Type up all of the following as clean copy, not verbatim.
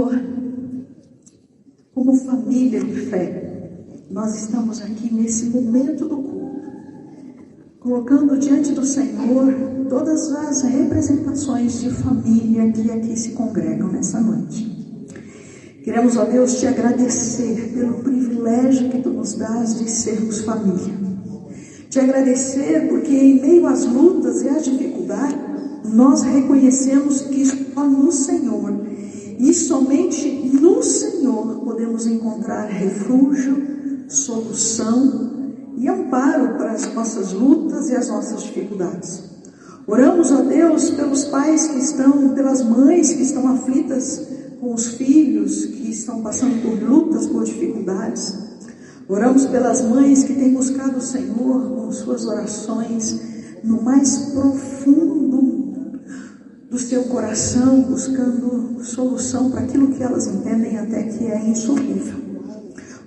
Senhor, como família de fé, nós estamos aqui nesse momento do culto, colocando diante do Senhor todas as representações de família que aqui se congregam nessa noite. Queremos, ó Deus, te agradecer pelo privilégio que tu nos dás de sermos família. Te agradecer porque em meio às lutas e às dificuldades, nós reconhecemos que só no Senhor e somente no Senhor podemos encontrar refúgio, solução e amparo para as nossas lutas e as nossas dificuldades. Oramos, ó Deus, pelos pais que estão, pelas mães que estão aflitas com os filhos, que estão passando por lutas, por dificuldades. Oramos pelas mães que têm buscado o Senhor com suas orações no mais profundo do seu coração, buscando solução para aquilo que elas entendem até que é insolúvel.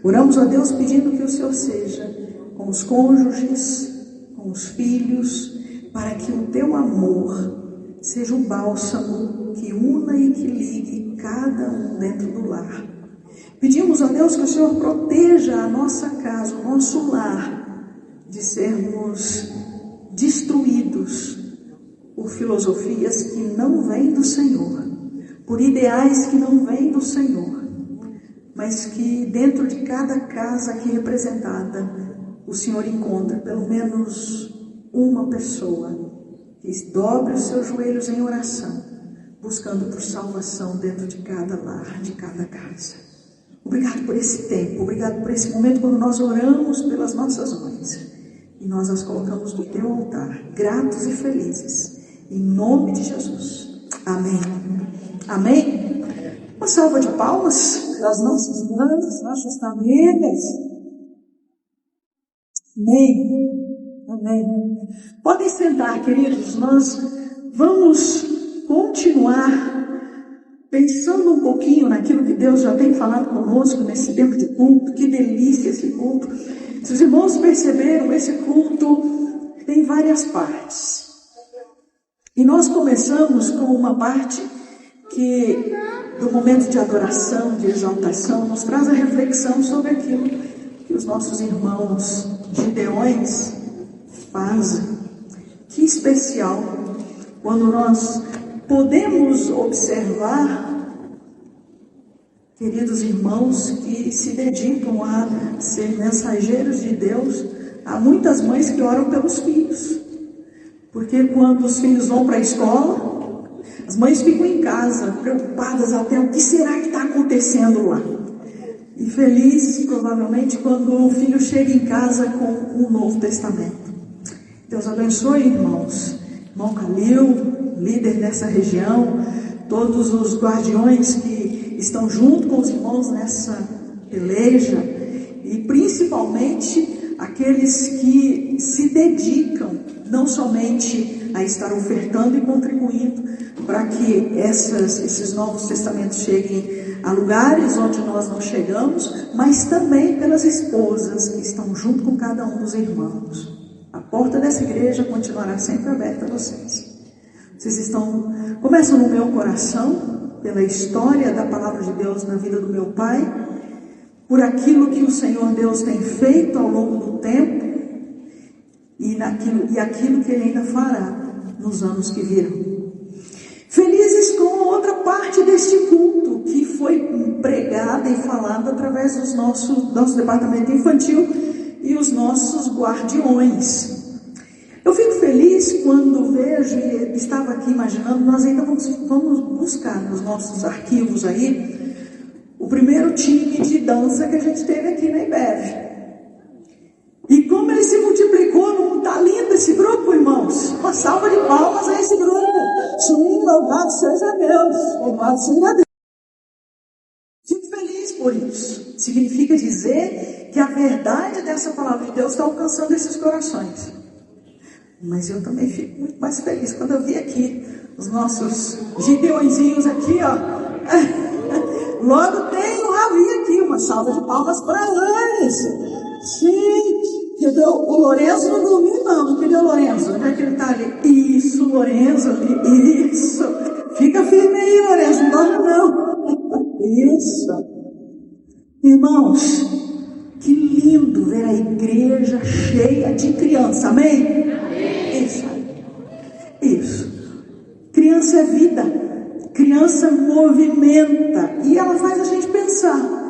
Oramos a Deus pedindo que o Senhor seja com os cônjuges, com os filhos, para que o teu amor seja o bálsamo que una e que ligue cada um dentro do lar. Pedimos a Deus que o Senhor proteja a nossa casa, o nosso lar, de sermos destruídos por filosofias que não vêm do Senhor, por ideais que não vêm do Senhor, mas que dentro de cada casa aqui representada, o Senhor encontra pelo menos uma pessoa que dobre os seus joelhos em oração, buscando por salvação dentro de cada lar, de cada casa. Obrigado por esse tempo, obrigado por esse momento quando nós oramos pelas nossas mães e nós as colocamos no teu altar, gratos e felizes, em nome de Jesus. Amém. Amém. Uma salva de palmas das nossas mães, nossas famílias. Amém. Amém. Podem sentar, queridos, nós vamos continuar pensando um pouquinho naquilo que Deus já tem falado conosco nesse tempo de culto. Que delícia esse culto. Se os irmãos perceberam, esse culto tem várias partes. E nós começamos com uma parte que, do momento de adoração, de exaltação, nos traz a reflexão sobre aquilo que os nossos irmãos gideões fazem. Que especial quando nós podemos observar, queridos irmãos, que se dedicam a ser mensageiros de Deus. Há muitas mães que oram pelos filhos, porque quando os filhos vão para a escola, as mães ficam em casa, preocupadas até o que será que está acontecendo lá. E felizes, provavelmente, quando o filho chega em casa com o Novo Testamento. Deus abençoe, irmãos. Irmão Calil, líder dessa região, todos os guardiões que estão junto com os irmãos nessa peleja, e principalmente aqueles que se dedicam não somente a estar ofertando e contribuindo para que esses novos testamentos cheguem a lugares onde nós não chegamos, mas também pelas esposas que estão junto com cada um dos irmãos. A porta dessa igreja continuará sempre aberta a vocês. Vocês começam no meu coração, pela história da palavra de Deus na vida do meu pai, por aquilo que o Senhor Deus tem feito ao longo do tempo, e aquilo que Ele ainda fará nos anos que virão. Felizes com a outra parte deste culto, que foi pregada e falada através do nosso departamento infantil e os nossos guardiões. Eu fico feliz quando vejo, e estava aqui imaginando, nós ainda vamos buscar nos nossos arquivos aí, o primeiro time de dança que a gente teve aqui na IBEV. E como ele se multiplicou, não está lindo esse grupo, irmãos? Uma salva de palmas a esse grupo. Sim, louvado seja Deus. Louvado seja Deus. Fico feliz por isso. Significa dizer que a verdade dessa palavra de Deus está alcançando esses corações. Mas eu também fico muito mais feliz quando eu vi aqui os nossos gideõezinhos aqui, ó. Logo tem o Ravi aqui, uma salva de palmas para eles. Gente, o Lourenço não dormiu não. Cadê o Lourenço? Onde é que ele está ali? Isso, Lourenço ali, isso. Fica firme aí, Lourenço, não dorme não. Isso. Irmãos, que lindo ver a igreja cheia de criança, amém? Amém. Isso. Criança é vida, criança movimenta, e ela faz a gente pensar.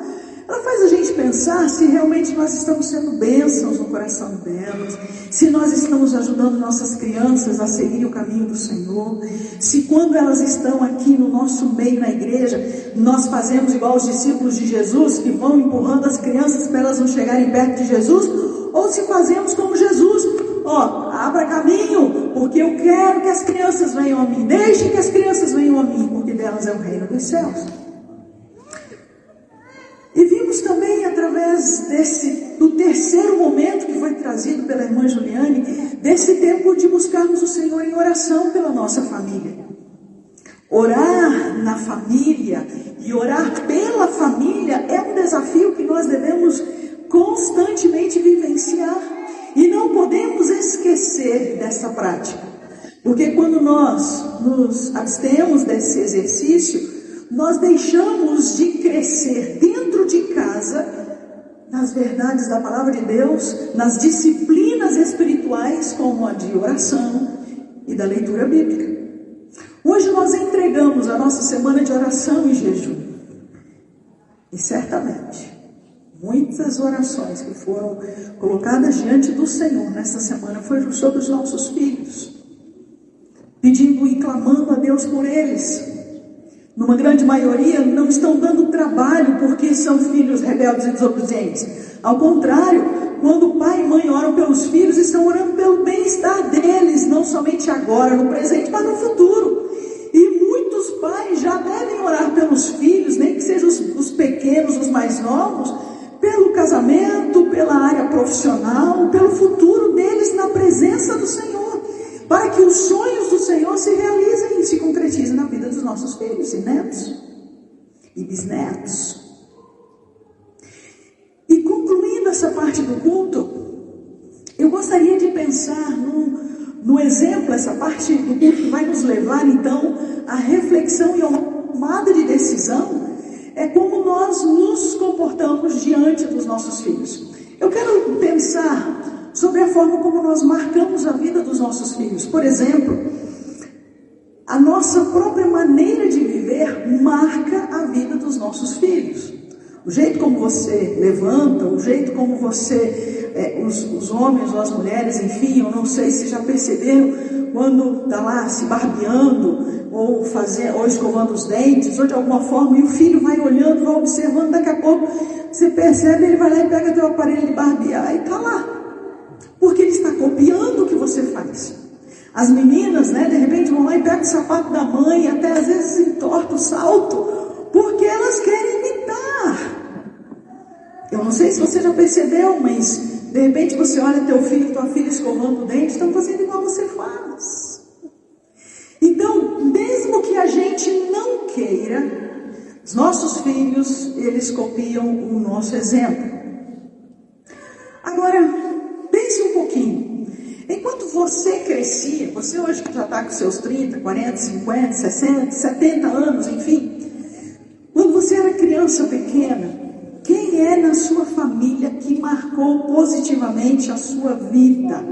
Ela faz a gente pensar se realmente nós estamos sendo bênçãos no coração delas, se nós estamos ajudando nossas crianças a seguir o caminho do Senhor, se quando elas estão aqui no nosso meio na igreja, nós fazemos igual os discípulos de Jesus, que vão empurrando as crianças para elas não chegarem perto de Jesus, ou se fazemos como Jesus, abra caminho, porque eu quero que as crianças venham a mim, deixem que as crianças venham a mim, porque delas é o reino dos céus. E vimos também através do terceiro momento que foi trazido pela irmã Juliane, desse tempo de buscarmos o Senhor em oração pela nossa família. Orar na família e orar pela família é um desafio que nós devemos constantemente vivenciar. E não podemos esquecer dessa prática. Porque quando nós nos abstemos desse exercício, nós deixamos de crescer dentro de casa, nas verdades da palavra de Deus, nas disciplinas espirituais, como a de oração e da leitura bíblica. Hoje nós entregamos a nossa semana de oração e jejum. E certamente, muitas orações que foram colocadas diante do Senhor nesta semana foram sobre os nossos filhos, pedindo e clamando a Deus por eles. Numa grande maioria, não estão dando trabalho porque são filhos rebeldes e desobedientes. Ao contrário, quando o pai e mãe oram pelos filhos, estão orando pelo bem-estar deles, não somente agora, no presente, mas no futuro. E muitos pais já devem orar pelos filhos, nem que sejam os pequenos, os mais novos, pelo casamento, pela área profissional, pelo futuro deles na presença do Senhor, para que os sonhos do Senhor se realizem e se concretizem na vida dos nossos filhos e netos e bisnetos. E concluindo essa parte do culto, eu gostaria de pensar no exemplo, essa parte do culto que vai nos levar então à reflexão e a uma tomada de decisão, é como nós nos comportamos diante dos nossos filhos. Eu quero pensar sobre a forma como nós marcamos a vida dos nossos filhos. Por exemplo, a nossa própria maneira de viver marca a vida dos nossos filhos. O jeito como você levanta, o jeito como você, os homens ou as mulheres, enfim, eu não sei se já perceberam, quando está lá se barbeando, ou escovando os dentes, ou de alguma forma, e o filho vai olhando, vai observando, daqui a pouco você percebe, ele vai lá e pega teu aparelho de barbear e está lá. Porque ele está copiando o que você faz. As meninas, de repente vão lá e pegam o sapato da mãe, até às vezes entortam o salto, porque elas querem imitar. Eu não sei se você já percebeu, mas de repente você olha teu filho e tua filha escovando o dente, estão fazendo igual você faz. Então, mesmo que a gente não queira, os nossos filhos, eles copiam o nosso exemplo. Agora, pense um pouquinho. Enquanto você crescia, você hoje já está com seus 30, 40, 50, 60, 70 anos, enfim. Quando você era criança pequena, quem é na sua família que marcou positivamente a sua vida?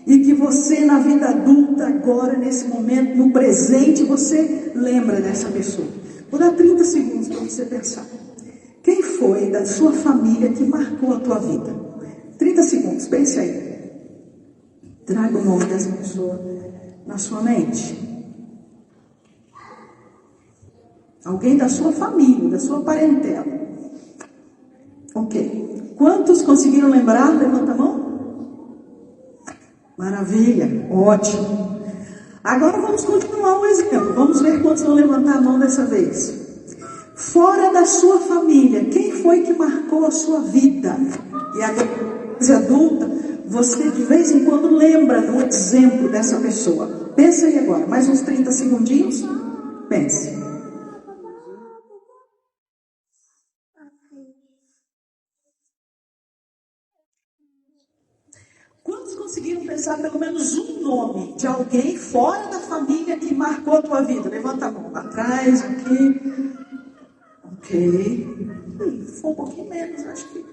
E que você na vida adulta, agora, nesse momento, no presente, você lembra dessa pessoa. Vou dar 30 segundos para você pensar. Quem foi da sua família que marcou a tua vida? 30 segundos, pense aí. Traga o nome dessa pessoa na sua mente. Alguém da sua família, da sua parentela. Ok. Quantos conseguiram lembrar? Levanta a mão. Maravilha, ótimo. Agora vamos continuar o exemplo. Vamos ver quantos vão levantar a mão dessa vez. Fora da sua família, quem foi que marcou a sua vida? E agora, adulta, você de vez em quando lembra do exemplo dessa pessoa. Pensa aí agora, mais uns 30 segundinhos. Pense. Quantos conseguiram pensar pelo menos um nome de alguém fora da família que marcou a tua vida? Levanta a mão, atrás, aqui. Ok. Foi um pouquinho menos, acho que.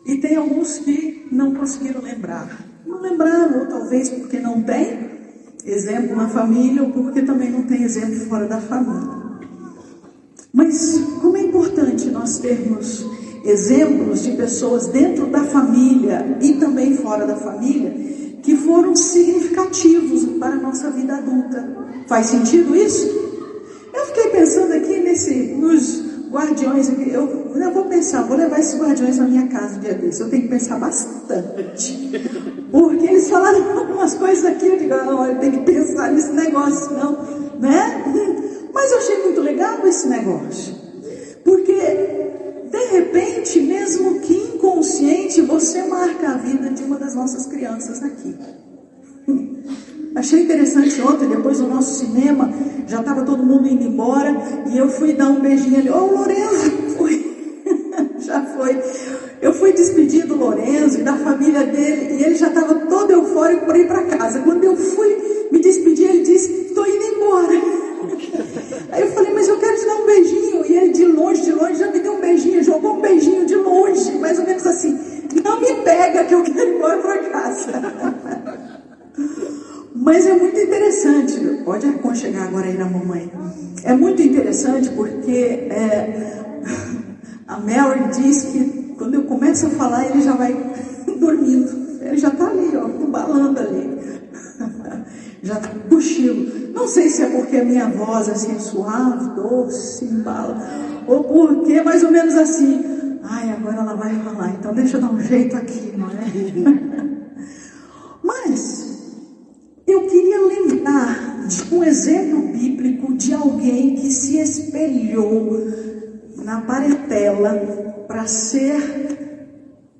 E tem alguns que não conseguiram lembrar. Não lembraram, ou talvez porque não tem exemplo na família, ou porque também não tem exemplo fora da família. Mas como é importante nós termos exemplos de pessoas dentro da família e também fora da família que foram significativos para a nossa vida adulta. Faz sentido isso? Eu fiquei pensando aqui nos guardiões aqui. Eu vou pensar, vou levar esses guardiões na minha casa um dia desse. Eu tenho que pensar bastante. Porque eles falaram algumas coisas aqui, eu digo, eu tenho que pensar nesse negócio, não, né? Mas eu achei muito legal esse negócio. Porque, de repente, mesmo que inconsciente, você marca a vida de uma das nossas crianças aqui. Achei interessante ontem, depois do nosso cinema, já estava todo mundo indo embora, e eu fui dar um beijinho ali. Ô, Lorenzo, já foi. Eu fui despedir do Lorenzo e da família dele, e ele já estava todo eufórico para ir para casa. Quando eu fui me despedir, ele disse, estou indo embora. Aí eu falei, mas eu quero te dar um beijinho. E ele de longe, já me deu um beijinho, jogou um beijinho de longe, mais ou menos assim, não me pega que eu quero ir embora para casa. Mas é muito interessante, pode aconchegar agora aí na mamãe. É muito interessante porque a Mary diz que quando eu começo a falar, ele já vai dormindo. Ele já está ali, ó, embalando ali. Já está cochilo. Não sei se é porque a minha voz assim é suave, doce, embala, ou porque mais ou menos assim, ai, agora ela vai falar, então deixa eu dar um jeito aqui, não é? Mas eu queria lembrar de um exemplo bíblico de alguém que se espelhou na parentela para ser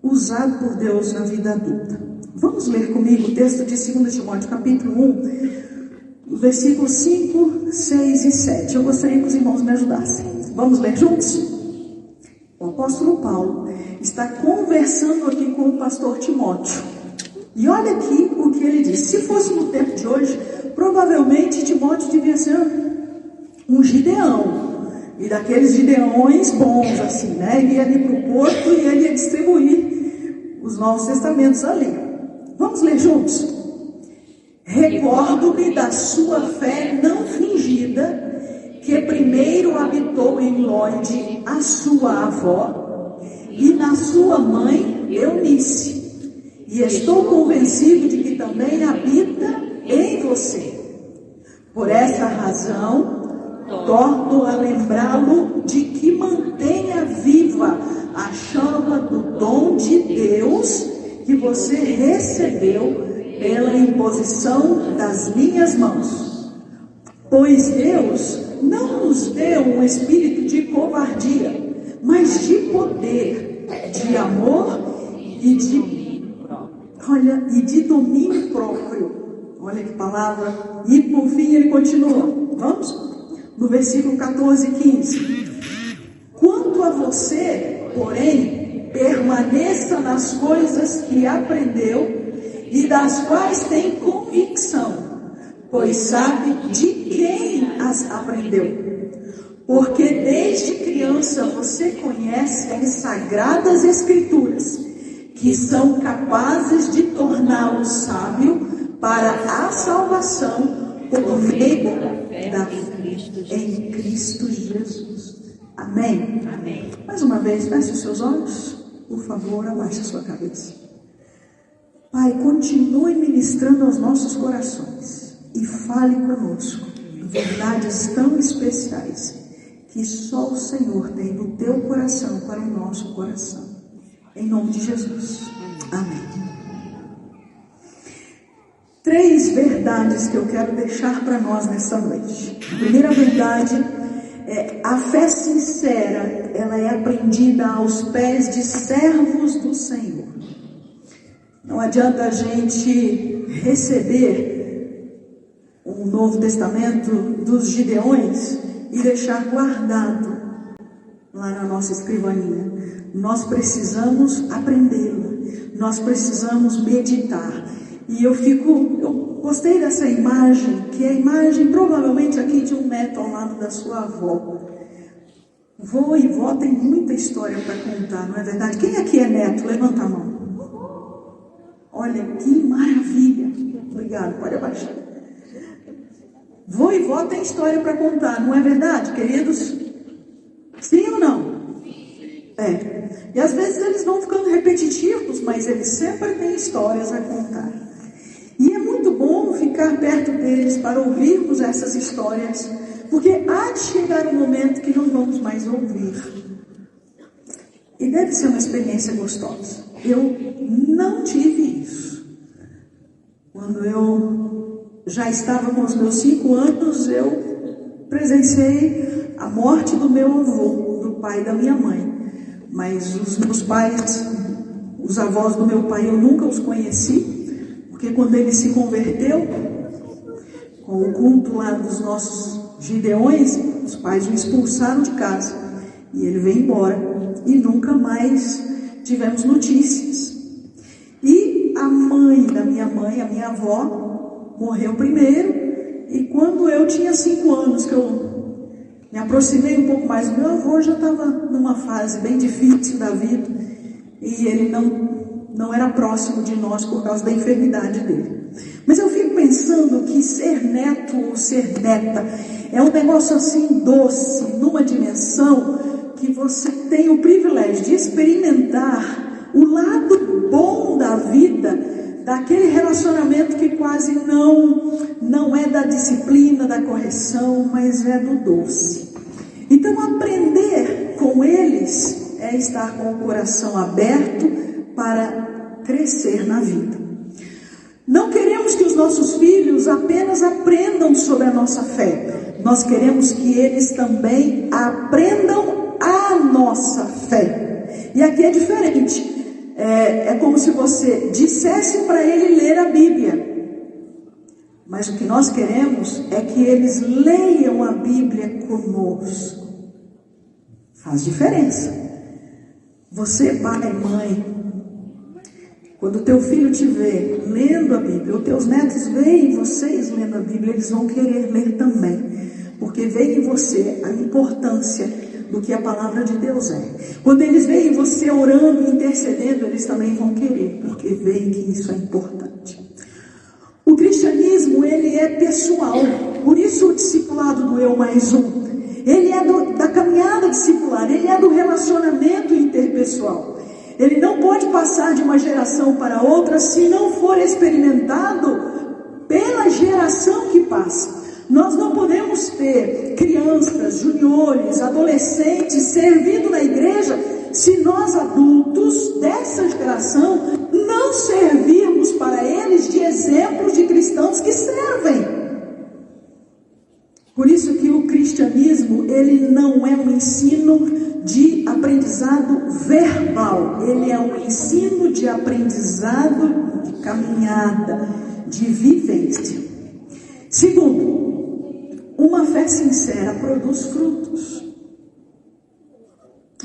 usado por Deus na vida adulta. Vamos ler comigo o texto de 2 Timóteo, capítulo 1, versículos 5, 6 e 7. Eu gostaria que os irmãos me ajudassem. Vamos ler juntos? O apóstolo Paulo está conversando aqui com o pastor Timóteo. E olha aqui o que ele diz. Se fosse no tempo de hoje, provavelmente Timóteo devia ser um Gideão. E daqueles Gideões bons, assim, né? Ele ia ali para o porto e ele ia distribuir os Novos Testamentos ali. Vamos ler juntos? Recordo-me da sua fé não fingida, que primeiro habitou em Lode a sua avó, e na sua mãe Eunice. E estou convencido de que também habita em você. Por essa razão, torno a lembrá-lo de que mantenha viva a chama do dom de Deus que você recebeu pela imposição das minhas mãos. Pois Deus não nos deu um espírito de covardia, mas de poder, de amor e de domínio próprio. Olha que palavra. E por fim ele continua. Vamos? No versículo 14 e 15. Quanto a você, porém, permaneça nas coisas que aprendeu e das quais tem convicção, pois sabe de quem as aprendeu. Porque desde criança você conhece as sagradas escrituras, que são capazes de torná-lo sábio para a salvação por meio da fé em Cristo Jesus. Amém? Amém. Mais uma vez, feche os seus olhos, por favor, abaixe a sua cabeça. Pai, continue ministrando aos nossos corações e fale conosco verdades tão especiais que só o Senhor tem no teu coração para o nosso coração. Em nome de Jesus. Amém. 3 verdades que eu quero deixar para nós nessa noite. A primeira verdade é: a fé sincera, ela é aprendida aos pés de servos do Senhor. Não adianta a gente receber um Novo Testamento dos Gideões e deixar guardado lá na nossa escrivaninha. Nós precisamos aprendê-la, nós precisamos meditar. E eu gostei dessa imagem, que é a imagem provavelmente aqui de um neto ao lado da sua avó. Vô e vó tem muita história para contar, não é verdade? Quem aqui é neto? Levanta a mão. Olha que maravilha. Obrigado, pode abaixar. Vô e vó tem história para contar, não é verdade, queridos? Sim ou não? É. E às vezes eles vão ficando repetitivos, mas eles sempre têm histórias a contar. E é muito bom ficar perto deles para ouvirmos essas histórias, porque há de chegar um momento que não vamos mais ouvir. E deve ser uma experiência gostosa. Eu não tive isso. Quando eu já estava com os meus 5 anos, eu presenciei a morte do meu avô, do pai da minha mãe. Mas os meus pais, os avós do meu pai, eu nunca os conheci, porque quando ele se converteu, com o culto lá dos nossos gideões, os pais o expulsaram de casa, e ele veio embora, e nunca mais tivemos notícias. E a mãe da minha mãe, a minha avó, morreu primeiro, e quando eu tinha 5 anos, que eu me aproximei um pouco mais do meu avô, já estava numa fase bem difícil da vida, e ele não era próximo de nós por causa da enfermidade dele. Mas eu fico pensando que ser neto ou ser neta é um negócio assim doce, numa dimensão que você tem o privilégio de experimentar o lado bom da vida, daquele relacionamento que quase não é da disciplina, da correção, mas é do doce. Então aprender com eles é estar com o coração aberto para crescer na vida. Não queremos que os nossos filhos apenas aprendam sobre a nossa fé. Nós queremos que eles também aprendam a nossa fé. E aqui é diferente. É como se você dissesse para ele ler a Bíblia. Mas o que nós queremos é que eles leiam a Bíblia conosco. Faz diferença. Você, pai e mãe, quando teu filho te vê lendo a Bíblia, ou teus netos veem vocês lendo a Bíblia, eles vão querer ler também. Porque vê em você a importância do que a palavra de Deus é. Quando eles veem você orando e intercedendo, eles também vão querer, porque veem que isso é importante. O cristianismo, ele é pessoal, por isso o discipulado do eu mais um. Ele é da caminhada discipular, ele é do relacionamento interpessoal. Ele não pode passar de uma geração para outra se não for experimentado pela geração que passa. Nós não podemos ter crianças, juniores, adolescentes servindo na igreja se nós adultos dessa geração não servirmos para eles de exemplos de cristãos que servem. Por isso que o cristianismo, ele não é um ensino de aprendizado verbal, ele é um ensino de aprendizado de caminhada, de vivência. Segundo, uma fé sincera produz frutos.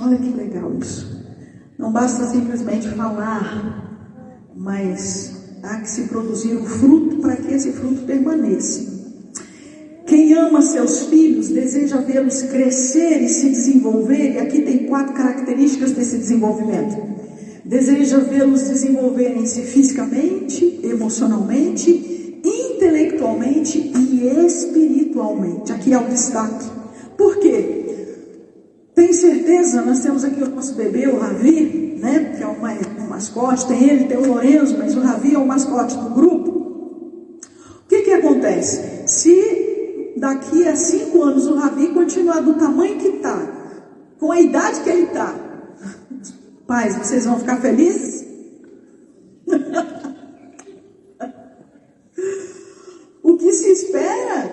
Olha que legal isso. Não basta simplesmente falar, mas há que se produzir o fruto para que esse fruto permaneça. Quem ama seus filhos deseja vê-los crescer e se desenvolver, e aqui tem 4 características desse desenvolvimento. Deseja vê-los desenvolverem-se fisicamente, emocionalmente, intelectualmente e espiritualmente. Aqui é o destaque. Por quê? Tem certeza, nós temos aqui o nosso bebê, o Ravi, né, que é um mascote, tem ele, tem o Lorenzo, mas o Ravi é o mascote do grupo. O que acontece? Se daqui a 5 anos o Ravi continuar do tamanho que está, com a idade que ele está, pais, vocês vão ficar felizes? O que se espera,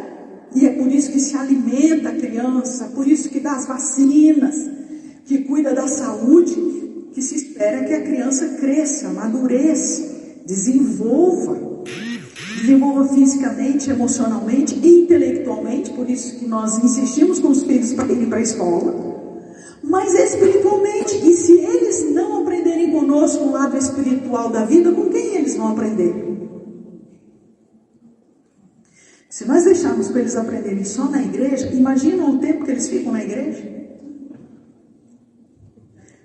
e é por isso que se alimenta a criança, por isso que dá as vacinas, que cuida da saúde, que se espera que a criança cresça, amadureça, desenvolva fisicamente, emocionalmente e intelectualmente, por isso que nós insistimos com os filhos para irem para a escola, mas espiritualmente. E se eles não aprenderem conosco o lado espiritual da vida, com quem eles vão aprender? Se nós deixarmos para eles aprenderem só na igreja, imagina o tempo que eles ficam na igreja.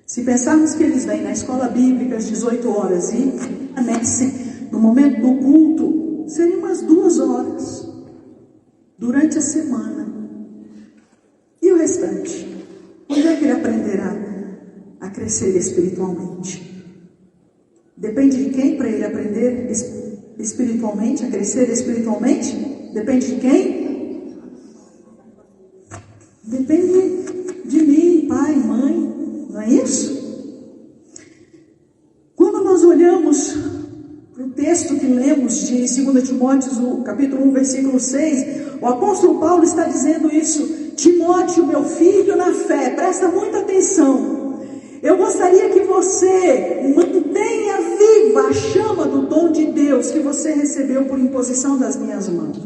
Se pensarmos que eles vêm na escola bíblica às 18 horas e permanecem no momento do culto, seriam umas 2 horas durante a semana. E o restante? Onde é que ele aprenderá a crescer espiritualmente? Depende de quem para ele aprender espiritualmente, a crescer espiritualmente? Depende de quem? Depende de mim, pai, mãe, não é isso? Quando nós olhamos para o texto que lemos de 2 Timóteo, capítulo 1, versículo 6, o apóstolo Paulo está dizendo isso: Timóteo, meu filho na fé, presta muita atenção. Eu gostaria que você mantenha viva a chama do dom de Deus que você recebeu por imposição das minhas mãos.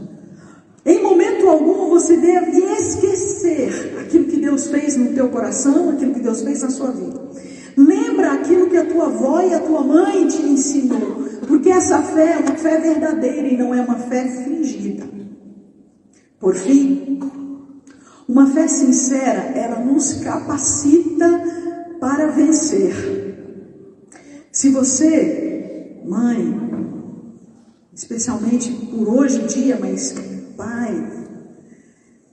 Em momento algum você deve esquecer aquilo que Deus fez no teu coração, aquilo que Deus fez na sua vida. Lembra aquilo que a tua avó e a tua mãe te ensinou, porque essa fé é uma fé verdadeira e não é uma fé fingida. Por fim, uma fé sincera, ela nos capacita para vencer. Se você, mãe, especialmente por hoje em dia, mas pai,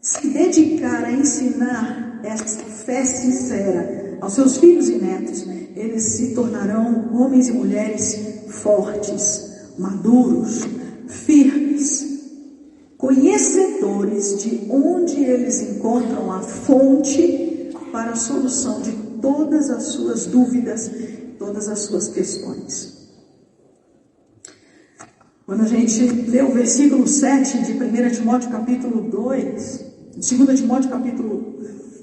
se dedicar a ensinar essa fé sincera aos seus filhos e netos, eles se tornarão homens e mulheres fortes, maduros, firmes, conhecedores de onde eles encontram a fonte para a solução de todas as suas dúvidas, todas as suas questões. Quando a gente lê o versículo 7 de 1 Timóteo capítulo 2, 2 Timóteo capítulo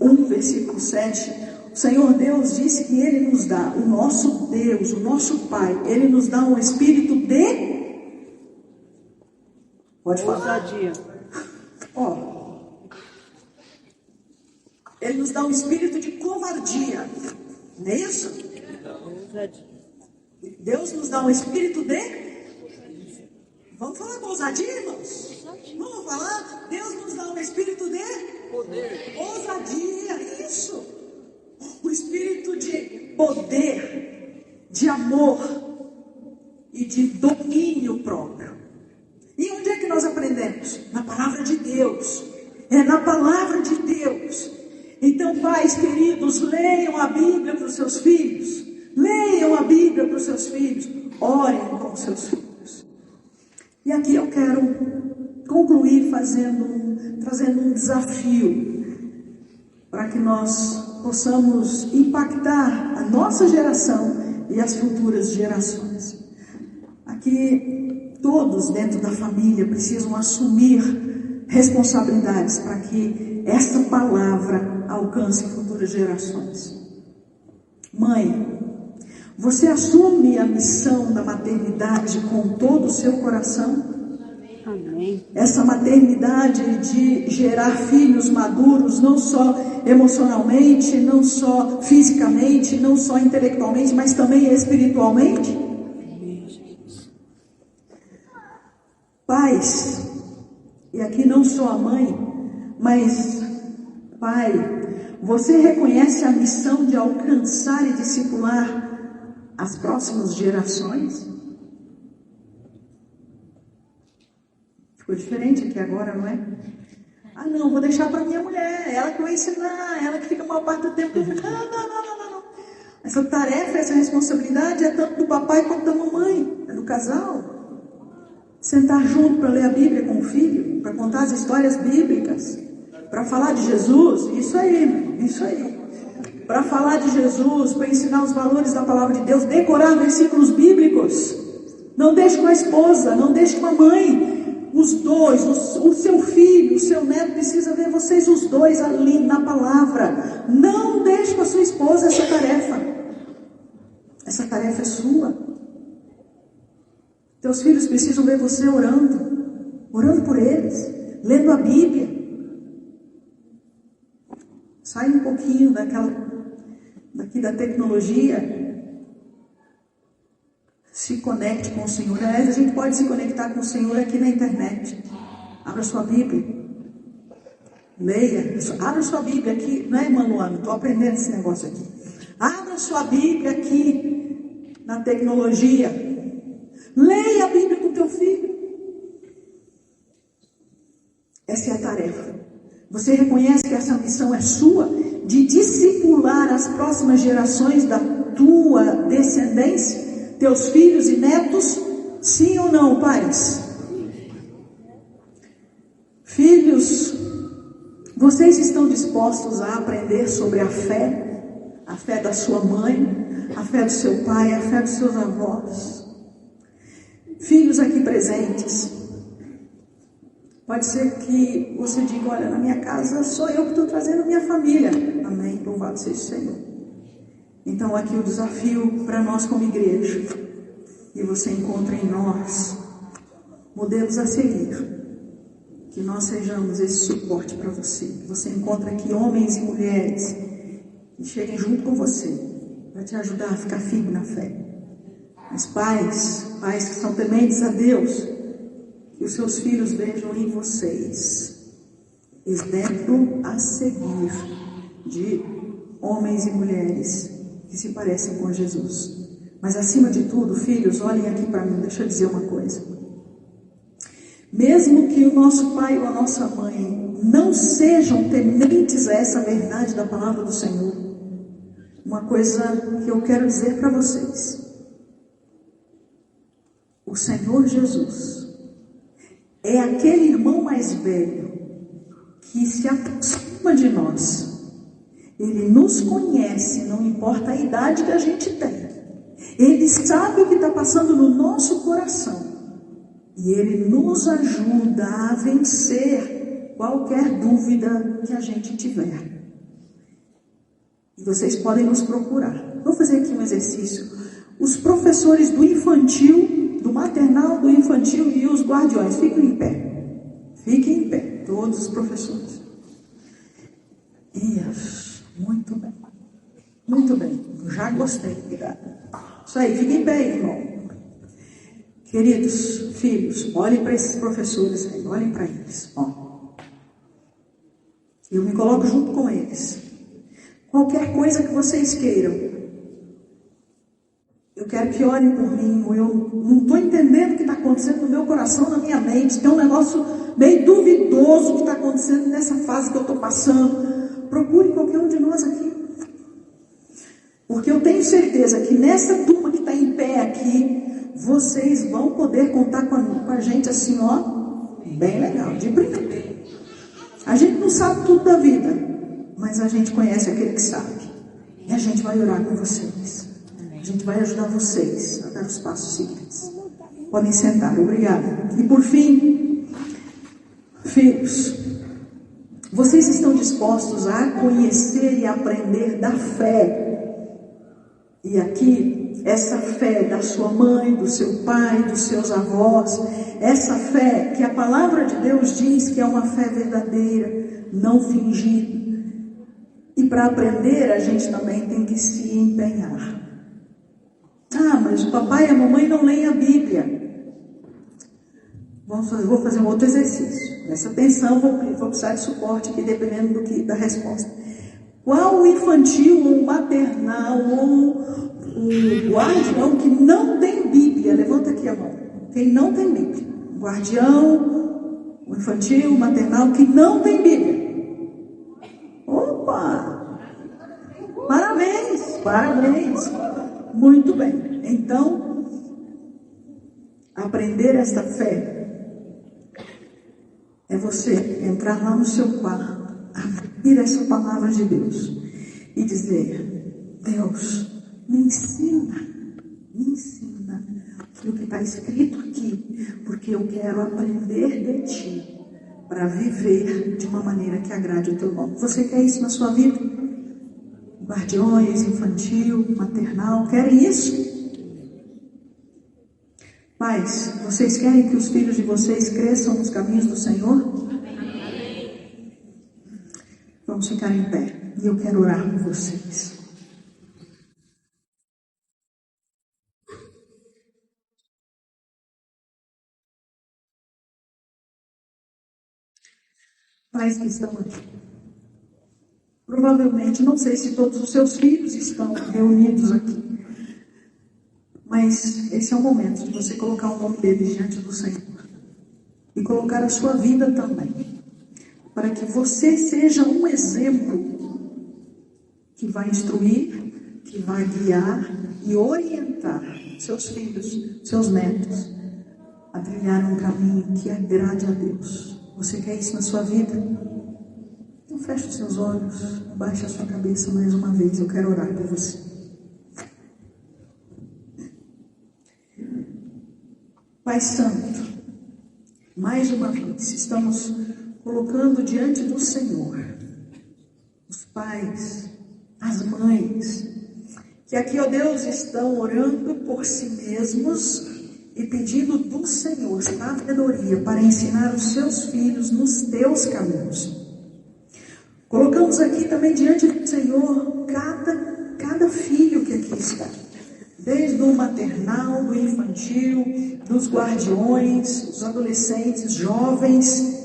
1, versículo 7, o Senhor Deus disse que Ele nos dá, o nosso Deus, o nosso Pai, Ele nos dá um espírito de... Pode falar. Ousadia. Ó. Ele nos dá um espírito de covardia. Não é isso? Ousadia. Deus nos dá um espírito de... Vamos falar com ousadia, irmãos? Vamos falar? Deus nos dá um espírito de... Poder. Ousadia, isso. O espírito de poder, de amor e de domínio próprio. E onde é que nós aprendemos? Na palavra de Deus. É na palavra de Deus. Então, pais queridos, leiam a Bíblia para os seus filhos. Leiam a Bíblia para os seus filhos. Orem com os seus filhos. E aqui eu quero concluir trazendo um desafio para que nós possamos impactar a nossa geração e as futuras gerações. Aqui todos dentro da família precisam assumir responsabilidades para que essa palavra alcance futuras gerações. Mãe, você assume a missão da maternidade com todo o seu coração? Amém. Essa maternidade de gerar filhos maduros, não só emocionalmente, não só fisicamente, não só intelectualmente, mas também espiritualmente? Pais, e aqui não só a mãe, mas pai, você reconhece a missão de alcançar e discipular as próximas gerações? Ficou diferente aqui agora, não é? Ah, não, vou deixar para minha mulher, ela que vai ensinar, ela que fica a maior parte do tempo. Não. Essa tarefa, essa responsabilidade é tanto do papai quanto da mamãe, é do casal. Sentar junto para ler a Bíblia com o filho, para contar as histórias bíblicas, para falar de Jesus, isso aí. Para falar de Jesus, para ensinar os valores da palavra de Deus, decorar versículos bíblicos. Não deixe com a esposa, não deixe com a mãe. Os dois, o seu filho, o seu neto precisa ver vocês os dois ali na palavra. Não deixe com a sua esposa essa tarefa. Essa tarefa é sua. Teus filhos precisam ver você orando por eles, lendo a Bíblia. Sai um pouquinho daqui da tecnologia. Se conecte com o Senhor. Aliás, a gente pode se conectar com o Senhor aqui na internet. Abra sua Bíblia. Leia. Abra sua Bíblia aqui. Não é, irmã Luana? Estou aprendendo esse negócio aqui. Abra sua Bíblia aqui na tecnologia. Leia a Bíblia com teu filho. Essa é a tarefa. Você reconhece que essa missão é sua, de discipular as próximas gerações da tua descendência, teus filhos e netos? Sim ou não, pais? Filhos, vocês estão dispostos a aprender sobre a fé da sua mãe, a fé do seu pai, a fé dos seus avós? Filhos aqui presentes, pode ser que você diga: olha, na minha casa sou eu que estou trazendo minha família. Amém, louvado seja o Senhor. Então aqui o desafio para nós como igreja, e você encontra em nós modelos a seguir, que nós sejamos esse suporte para você. Você encontra aqui homens e mulheres que cheguem junto com você para te ajudar a ficar firme na fé. Mas pais que são tementes a Deus, que os seus filhos vejam em vocês exemplo a seguir de homens e mulheres que se parecem com Jesus. Mas acima de tudo, filhos, olhem aqui para mim, deixa eu dizer uma coisa. Mesmo que o nosso pai ou a nossa mãe não sejam tementes a essa verdade da palavra do Senhor, uma coisa que eu quero dizer para vocês: o Senhor Jesus é aquele irmão mais velho que se aproxima de nós. Ele nos conhece, não importa a idade que a gente tem. Ele sabe o que está passando no nosso coração. E Ele nos ajuda a vencer qualquer dúvida que a gente tiver. E vocês podem nos procurar. Vou fazer aqui um exercício. Os professores do infantil, do maternal, do infantil e os guardiões, fiquem em pé. Fiquem em pé, todos os professores. Isso, muito bem. Muito bem, já gostei, obrigada. Isso aí, fiquem em pé, irmão. Queridos filhos, olhem para esses professores aí, olhem para eles. Ó. Eu me coloco junto com eles. Qualquer coisa que vocês queiram, eu quero que orem por mim. Eu não estou entendendo o que está acontecendo no meu coração, na minha mente. Tem um negócio meio duvidoso que está acontecendo nessa fase que eu estou passando. Procure qualquer um de nós aqui. Porque eu tenho certeza que nessa turma que está em pé aqui, vocês vão poder contar com a gente assim, ó, bem legal, de brincadeira. A gente não sabe tudo da vida, mas a gente conhece aquele que sabe. E a gente vai orar com vocês. A gente vai ajudar vocês a dar os passos seguintes. Podem sentar, obrigada. E por fim, filhos, vocês estão dispostos a conhecer e aprender da fé? E aqui, essa fé da sua mãe, do seu pai, dos seus avós, essa fé que a palavra de Deus diz que é uma fé verdadeira, não fingida. E para aprender, a gente também tem que se empenhar. Ah, mas o papai e a mamãe não leem a Bíblia. Vou fazer um outro exercício. Nessa atenção, vou precisar de suporte aqui, dependendo da resposta. Qual o infantil, ou o maternal, ou o guardião que não tem Bíblia? Levanta aqui a mão. Quem não tem Bíblia? O guardião, o infantil, o maternal que não tem Bíblia. Opa! Parabéns, parabéns. Muito bem. Então, aprender esta fé é você entrar lá no seu quarto, abrir essa palavra de Deus e dizer: Deus, me ensina o que está escrito aqui, porque eu quero aprender de Ti para viver de uma maneira que agrade o Teu nome. Você quer isso na sua vida? Guardiões, infantil, maternal, querem isso? Pais, vocês querem que os filhos de vocês cresçam nos caminhos do Senhor? Vamos ficar em pé e eu quero orar por vocês. Pais que estão aqui, Provavelmente, não sei se todos os seus filhos estão reunidos aqui, mas esse é o momento de você colocar o nome deles diante do Senhor e colocar a sua vida também, para que você seja um exemplo que vai instruir, que vai guiar e orientar seus filhos, seus netos a trilhar um caminho que agrade a Deus. Você quer isso na sua vida? Então feche os seus olhos, baixe a sua cabeça mais uma vez, eu quero orar por você. Pai Santo, mais uma vez estamos colocando diante do Senhor os pais, as mães, que aqui, ó Deus, estão orando por si mesmos e pedindo do Senhor sabedoria para ensinar os seus filhos nos teus caminhos. Colocamos aqui também diante do Senhor cada filho que aqui está, desde o maternal, do infantil, dos guardiões, dos adolescentes, jovens,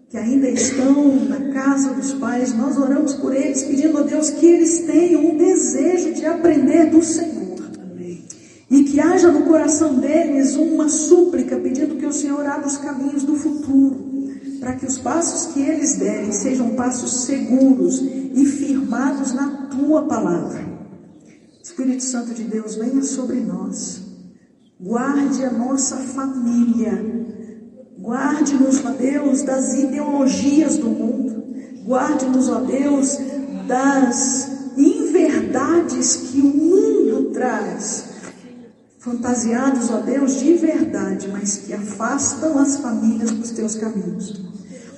que ainda estão na casa dos pais. Nós oramos por eles, pedindo a Deus que eles tenham um desejo de aprender do Senhor. Amém. E que haja no coração deles uma súplica, pedindo que o Senhor abra os caminhos do futuro, para que os passos que eles derem sejam passos seguros e firmados na Tua Palavra. Espírito Santo de Deus, venha sobre nós, guarde a nossa família, guarde-nos, ó Deus, das ideologias do mundo, guarde-nos, ó Deus, das inverdades que o mundo traz, fantasiados, ó Deus, de verdade, mas que afastam as famílias dos teus caminhos.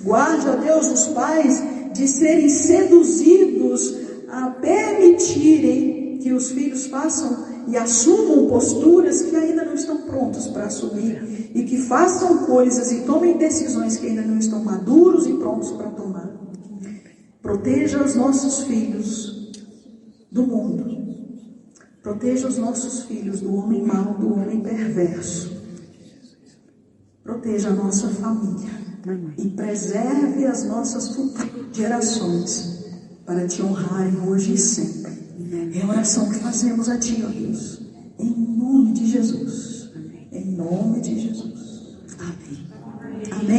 Guarde, ó Deus, os pais de serem seduzidos a permitirem que os filhos façam e assumam posturas que ainda não estão prontos para assumir, e que façam coisas e tomem decisões que ainda não estão maduros e prontos para tomar. Proteja os nossos filhos do mundo. Proteja os nossos filhos do homem mau, do homem perverso. Proteja a nossa família e preserve as nossas futuras gerações para te honrarem hoje e sempre. É a oração que fazemos a Ti, ó Deus, em nome de Jesus. Em nome de Jesus. Amém. Amém.